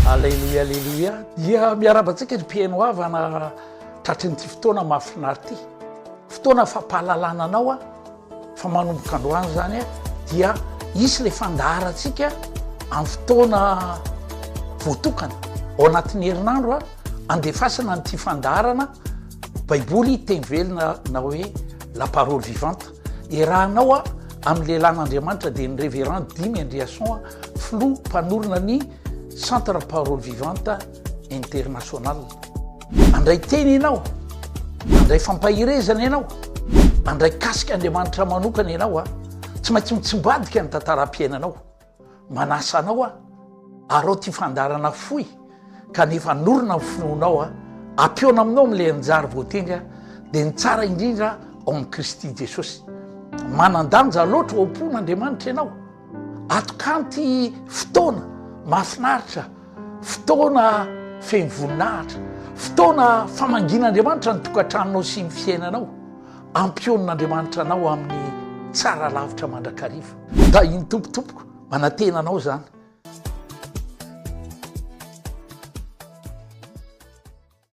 Alleluia, alleluia. Dia miarabantsika ny mpiaino avana tratrin'ity fotoana mahafinarity ity. Fotoana fampahalalana anao fa manomboka androany zany dia isy le fandaharantsika amin'ny fotoana voatokana ao anatin'ny herinandro andefasana nyity fandaharana Baiboly teny velona na hoe la parole vivante. Iarahanao amin'ny alalan'Andriamanitra dia ny Reverend Dimy Andriason 𝗕𝗶𝗆 mpanorina Centre Parole Vivante international. Andray teny ianao, andray fampahirezana ianao, andray kasika Andriamanitra manokana ianao tsy maintsy mitsimbadika ny tantaram-piainanao. Manasa anao arao ty fandarana fohy kanefa norona ny finoanao ampiona aminao amin'ilay anjara voatendry dia ny tsara indrindra ao amin'ny Kristy Jesosy. Manan-danja loatra oampon'Andriamanitra ianao. Atokanty fotoana mahafinaritra, fotoana feno voninahitra, fotoana famangin'Andriamanitra ny tokantranonao sy ny fiainanao, ampion'Andriamanitra anao amin'ny tsara lavitra mandrakariva. Da iny tompotompoko manantena anao zany.